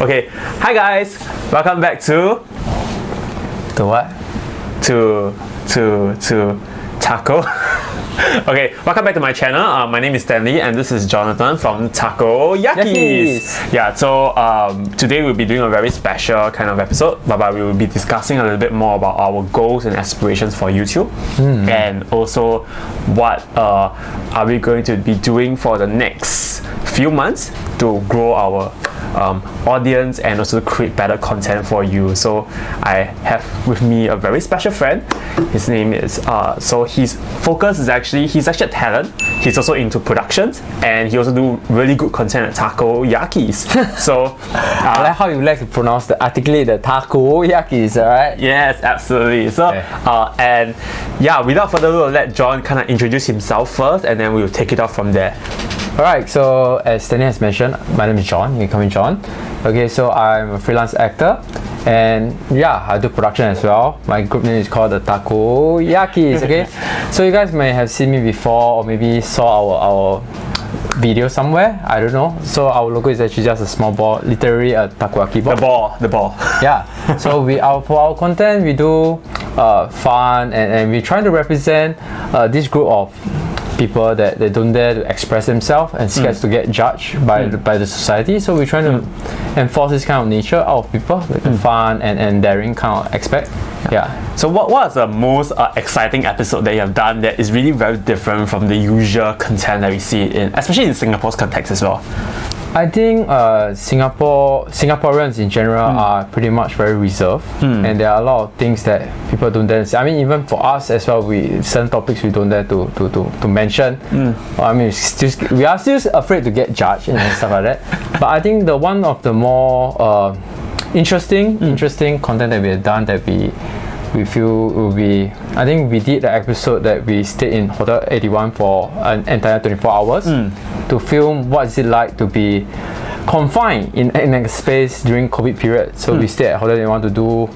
Okay, hi guys, welcome back to what? To Taco. Okay, welcome back to my channel. My name is Stanley and this is Jonathan from Takoyakis. Yeah, so today we'll be doing a very special kind of episode, but we will be discussing a little bit more about our goals and aspirations for YouTube, and also what are we going to be doing for the next few months to grow our audience and also create better content for you. So I have with me a very special friend. His name is so his focus is he's actually a talent. He's also into productions and he also do really good content at Takoyakis. So I like how you like to articulate the Takoyakis, alright? Yes, absolutely. So and yeah, without further ado, I'll let John kind of introduce himself first and then we'll take it off from there. Alright, so as Stanley has mentioned, my name is John. You can call me John. Okay, so I'm a freelance actor and yeah, I do production as well. My group name is called the Takoyakis. Okay, so you guys may have seen me before or maybe saw our video somewhere. I don't know. So our logo is actually just a small ball, literally a takoyaki ball. The ball. Yeah. So for our content we do fun and we try to represent this group of people that they don't dare to express themselves and scared to get judged by the society. So we're trying to enforce this kind of nature out of people, like the fun and daring kind of aspect. Yeah. So what is the most exciting episode that you have done that is really very different from the usual content that we see especially in Singapore's context as well? I think Singaporeans in general are pretty much very reserved, and there are a lot of things that people don't dare to say. I mean, even for us as well, certain topics we don't dare to mention. I mean, we are still afraid to get judged and stuff like that. But I think one of the more interesting content that we have done that we feel will be, I think we did the episode that we stayed in Hotel 81 for an entire 24 hours to film what is it like to be confined in a space during COVID period. So we stayed at Hotel 81 to do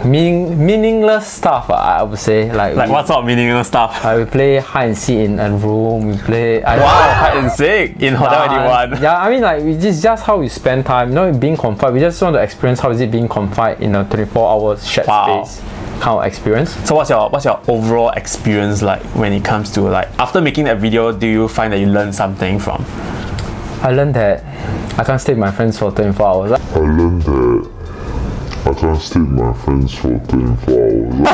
meaningless stuff, I would say. Like what sort of meaningless stuff? We play hide and seek in a room. We play hide and seek in Hotel 81. Yeah, I mean, like this is just how we spend time. Not being confined. We just want to experience how is it being confined in a 24-hour shared space kind of experience. So what's your overall experience like when it comes to, like, after making that video, do you find that you learned something from? I learned that I can't stay with my friends for 24 hours. I can't stay with my friends for 24 hours.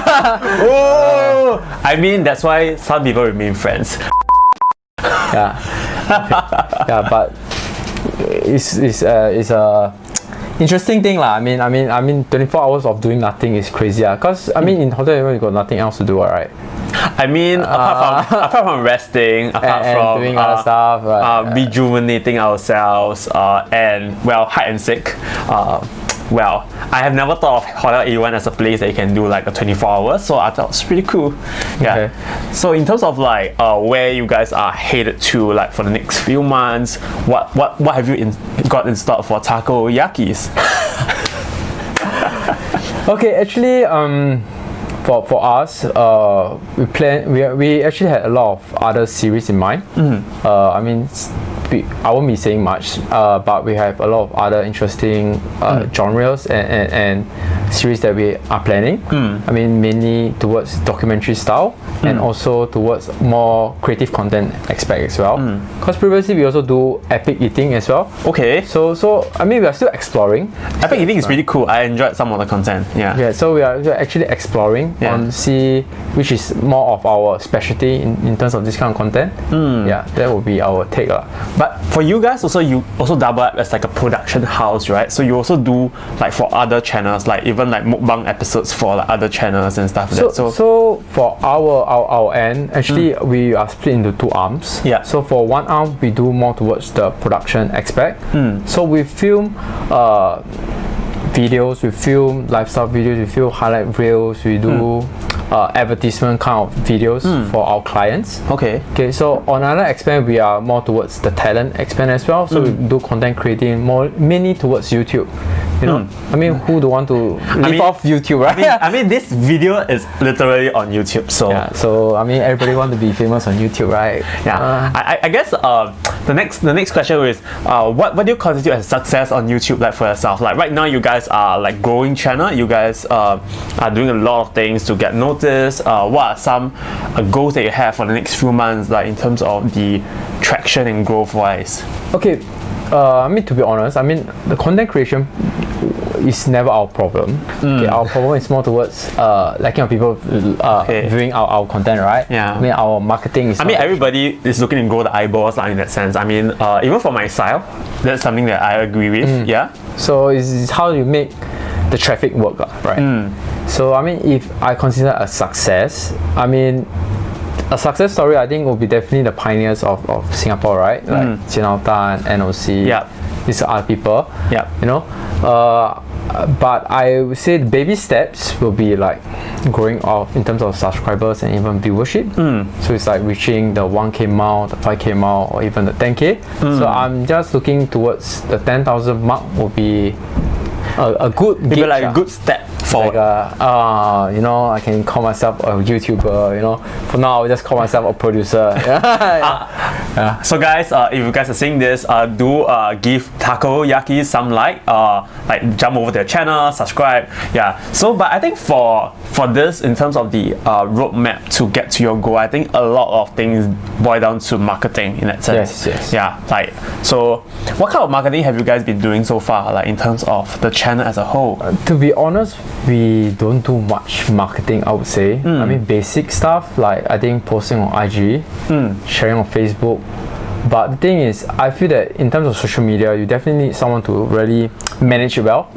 Oh! I mean, that's why some people remain friends. Yeah. Okay. Yeah, but it's a interesting thing lah. I mean 24 hours of doing nothing is crazy. Cause I mean in hotel you got nothing else to do, right? I mean, apart from resting, apart from doing other stuff, rejuvenating ourselves, and well, hide and seek. Well, I have never thought of Hotel 81 as a place that you can do like a 24 hours, so I thought it was pretty cool. Yeah. Okay. So in terms of like where you guys are headed to, like for the next few months, what have you got in store for Takoyakis? Okay, actually, for us, we actually had a lot of other series in mind. I mean, I won't be saying much, but we have a lot of other interesting genres and series that we are planning. I mean, mainly towards documentary style and also towards more creative content aspect as well. Because previously we also do epic eating as well. Okay. So I mean, we are still exploring. Epic eating is really cool. I enjoyed some of the content. Yeah. Yeah. So we are actually exploring on see which is more of our specialty in terms of this kind of content. Yeah, that will be our take lah. But for you guys also, you also double up as like a production house, right? So you also do like for other channels, like even like mukbang episodes for like other channels and stuff. So for our end, actually we are split into two arms. Yeah. So for one arm, we do more towards the production aspect. So we film videos, we film lifestyle videos, we film highlight reels, we do advertisement kind of videos for our clients. Okay. So on another aspect, we are more towards the talent aspect as well. So we do content creating mainly towards YouTube. You know, I mean, who don't want to live off YouTube, right? I mean, this video is literally on YouTube, so Yeah, so I mean, everybody want to be famous on YouTube, right? yeah. I guess the next question is what do you constitute as success on YouTube, like for yourself? Like right now, you guys are like growing channel. You guys are doing a lot of things to get noticed. What are some goals that you have for the next few months, like in terms of the traction and growth wise? Okay, I mean, to be honest, I mean, the content creation is never our problem. Okay, our problem is more towards lacking of people viewing our content, right? Yeah. I mean, our marketing is. I mean, everybody is looking to grow the eyeballs, like, in that sense. I mean, even for myself, that's something that I agree with. Yeah. So it's how you make the traffic work, right? So I mean, if I consider a success, I mean, a success story, I think, will be definitely the pioneers of Singapore, right? Like Jian Tan, NOC. Yeah. These are people. Yeah. You know, but I would say the baby steps will be like growing off in terms of subscribers and even viewership. So it's like reaching the 1K mile, the 5K mile, or even the 10K. So I'm just looking towards the 10,000 mark will be a good Maybe gauge, like a good step forward. like you know, I can call myself a YouTuber. You know, for now I'll just call myself a producer. So guys, if you guys are seeing this, do give Takoyakis some like jump over their channel, subscribe. Yeah. So, but I think for this, in terms of the roadmap to get to your goal, I think a lot of things boil down to marketing in that sense. Yes. Yeah. Like, so what kind of marketing have you guys been doing so far? Like in terms of the channel as a whole. To be honest, we don't do much marketing, I would say. I mean, basic stuff like I think posting on IG, sharing on Facebook. But the thing is, I feel that in terms of social media, you definitely need someone to really manage it well,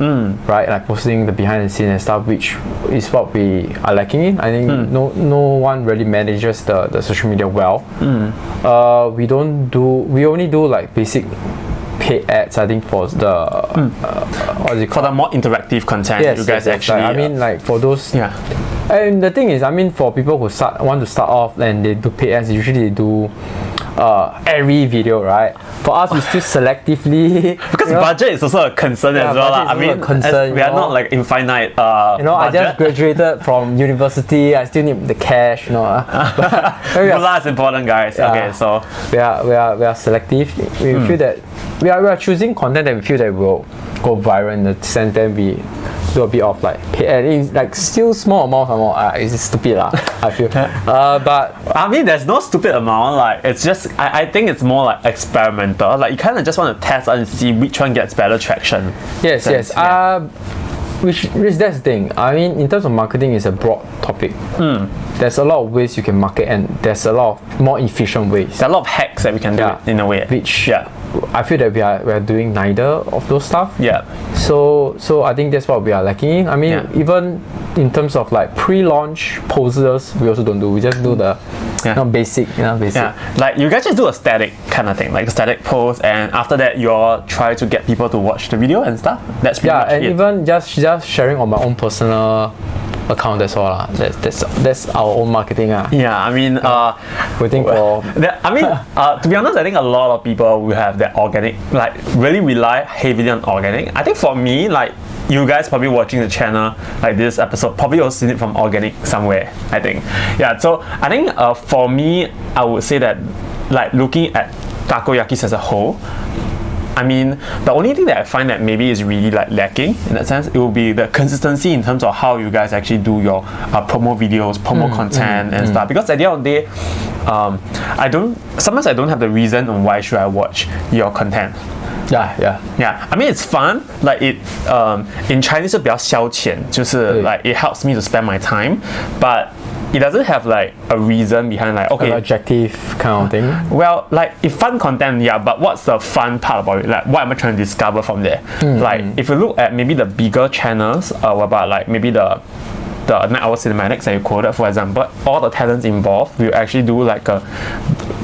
right? Like posting the behind the scenes and stuff, which is what we are lacking in. I think no one really manages the social media well. We only do like basic paid ads, I think, for the what is it For called? the more interactive content, you guys actually. Like, I mean, like for those. yeah. And the thing is, I mean, for people who want to start off and they do paid ads, usually they do every video, right? For us, we still selectively Because budget is also a concern as well. budget is I mean, also a concern, we are you know? not like infinite. I budget. just graduated from university. I still need the cash, you know. But we are, Moolah is important, guys. Yeah. Okay, so we are selective. We feel that we are choosing content that we feel that will go viral in the sense that we do a bit of like pay ad. It's like still small amount of more. It's stupid lah. I feel. But I mean, there's no stupid amount. Like, it's just I think it's more like experimental. Like, you kind of just want to test and see which one gets better traction. yes. Yeah. Which that's the thing. I mean, in terms of marketing, it's a broad topic. There's a lot of ways you can market, and there's a lot of more efficient ways. There's a lot of hacks that we can do it in a way. Which yeah. I feel that we are doing neither of those stuff. Yeah. So I think that's what we are lacking in. I mean, even in terms of like pre-launch posters, we also don't do. We just do the basic. Yeah, like you guys just do a static kind of thing, like a static post, and after that you all try to get people to watch the video and stuff. That's pretty much and it. even just sharing on my own personal account. That's all lah. That's our own marketing Yeah, I mean, waiting for. to be honest, I think a lot of people will have that organic, like really rely heavily on organic. I think for me, like you guys probably watching the channel, like this episode, probably also seen it from organic somewhere, I think. Yeah, so I think for me, I would say that like looking at Takoyakis as a whole, I mean, the only thing that I find that maybe is really like lacking in that sense, it will be the consistency in terms of how you guys actually do your promo videos, promo content and stuff. Because at the end of the day, sometimes I don't have the reason on why should I watch your content. Yeah. I mean, it's fun. Like it, in Chinese 是比较消遣，就是 like it helps me to spend my time, but it doesn't have like a reason behind like okay an objective kind of thing. Well, like if fun content, yeah, but what's the fun part about it? Like what am I trying to discover from there? Like if you look at maybe the bigger channels, about like maybe the Night Hour Cinematics that you quoted, for example, all the talents involved will actually do like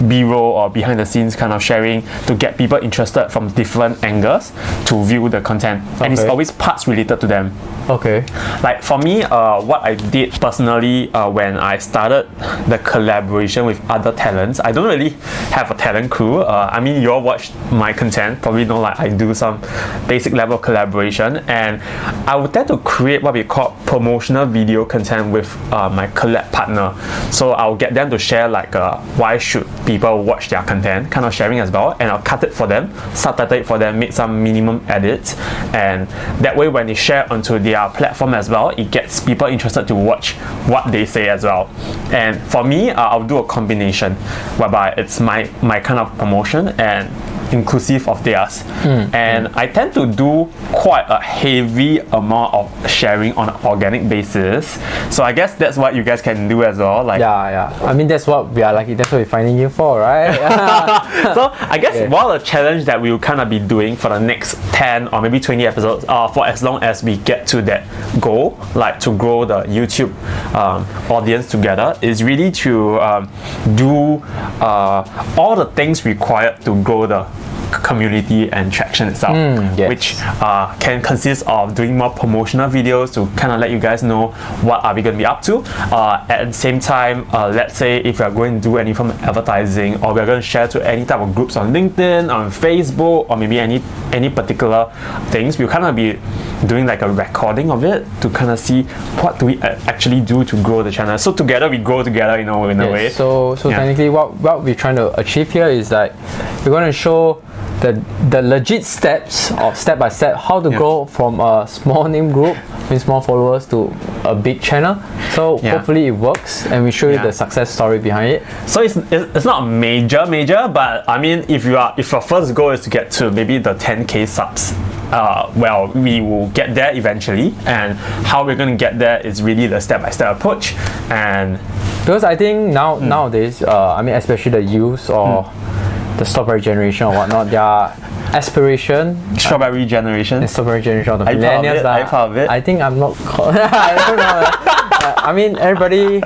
B-roll or behind the scenes kind of sharing to get people interested from different angles to view the content, and it's always parts related to them. Okay. Like for me, what I did personally when I started the collaboration with other talents, I don't really have a talent crew. I mean, you all watch my content, probably know like I do some basic level collaboration, and I would tend to create what we call promotional video content with my collab partner. So I'll get them to share like why should people watch their content, kind of sharing as well, and I'll cut it for them, subtitle it for them, make some minimum edits, and that way when they share onto their platform as well, it gets people interested to watch what they say as well. And for me, I'll do a combination whereby it's my kind of promotion and inclusive of theirs. And I tend to do quite a heavy amount of sharing on an organic basis. So I guess that's what you guys can do as well. Like Yeah. I mean, that's what we are like. That's what we're finding you for, right? So I guess one of the challenge that we will kind of be doing for the next 10 or maybe 20 episodes, for as long as we get to that goal, like to grow the YouTube audience together, is really to do all the things required to grow the community and traction itself, which can consist of doing more promotional videos to kind of let you guys know what are we going to be up to. At the same time, let's say if we are going to do any form of advertising, or we are going to share to any type of groups on LinkedIn, on Facebook, or maybe any particular things, we'll kind of be doing like a recording of it to kind of see what do we actually do to grow the channel. So together we grow together in a way. So technically what we're trying to achieve here is that we're going to show the legit steps, or step by step, how to go from a small name group with small followers to a big channel. So hopefully it works, and we show you the success story behind it. So it's not major, but I mean, if your first goal is to get to maybe the 10k subs, well, we will get there eventually, and how we're going to get there is really the step-by-step approach. And because I think nowadays, I mean, especially the youth or the strawberry generation or whatnot, their aspiration. Strawberry generation. The strawberry generation, the Are you proud of millennials. it? Are you proud of it? I think I'm not. I don't know. I mean, everybody,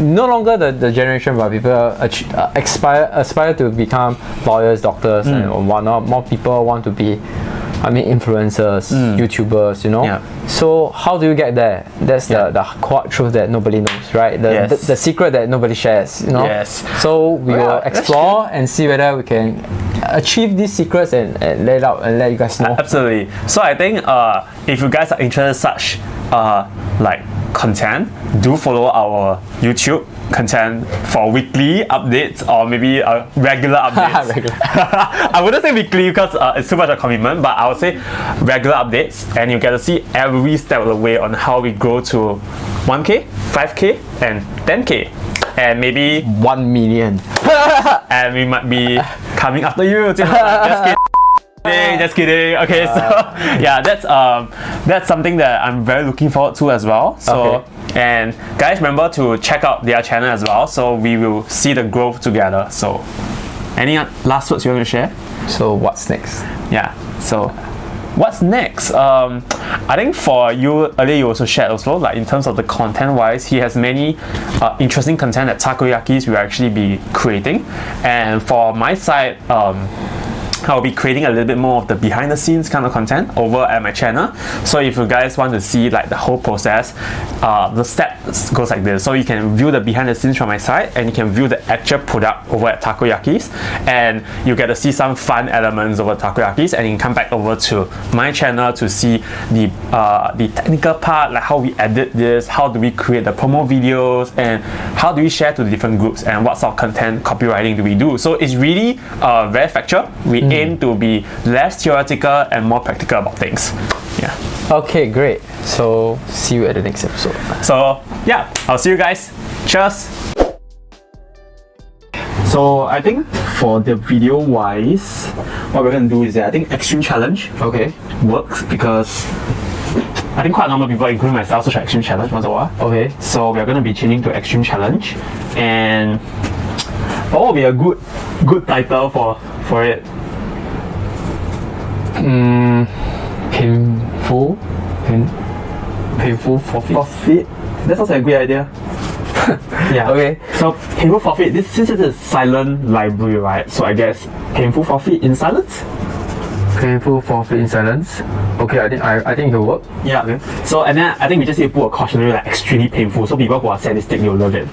no longer the generation where people aspire to become lawyers, doctors, and whatnot. More people want to be, I mean, influencers, YouTubers, you know. Yeah. So how do you get there? That's the quiet truth that nobody knows, right? The secret that nobody shares, you know. Yes. So we will explore and see whether we can achieve these secrets and lay it out and let you guys know. Absolutely. So I think if you guys are interested in such like content, do follow our YouTube content for weekly updates, or maybe regular updates. I wouldn't say weekly because it's too much of a commitment, but I would say regular updates, and you get to see every step of the way on how we grow to 1k, 5k, and 10k, and maybe 1 million. And we might be coming after you. Just kidding. Okay, so yeah, that's something that I'm very looking forward to as well. So and guys, remember to check out their channel as well, so we will see the growth together. So any last words you want to share? So what's next? Yeah, so what's next? I think for you, earlier you also shared also, like in terms of the content wise, he has many interesting content that Takoyakis will actually be creating. And for my side, I'll be creating a little bit more of the behind the scenes kind of content over at my channel. So if you guys want to see like the whole process, the steps goes like this. So you can view the behind the scenes from my side, and you can view the actual product over at Takoyakis, and you get to see some fun elements over Takoyakis, and you can come back over to my channel to see the technical part, like how we edit this, how do we create the promo videos, and how do we share to the different groups, and what sort of content copywriting do we do. So it's really very factual. We aim to be less theoretical and more practical about things. Yeah. Okay, great. So see you at the next episode. So yeah, I'll see you guys. Cheers. So I think for the video wise, what we're gonna do is that I think extreme challenge works, because I think quite a number of people, including myself, search extreme challenge once in a while. Okay. So we're gonna be changing to extreme challenge, and what will be a good title for it? Painful forfeit. That sounds like a good idea. Yeah. Okay. So painful forfeit. Since it's a silent library, right? So I guess painful forfeit in silence. Painful forfeit in silence. Okay, I think it will work. Yeah. Okay. So and then I think we just need to put a cautionary like extremely painful, so people who are sadistic will love it.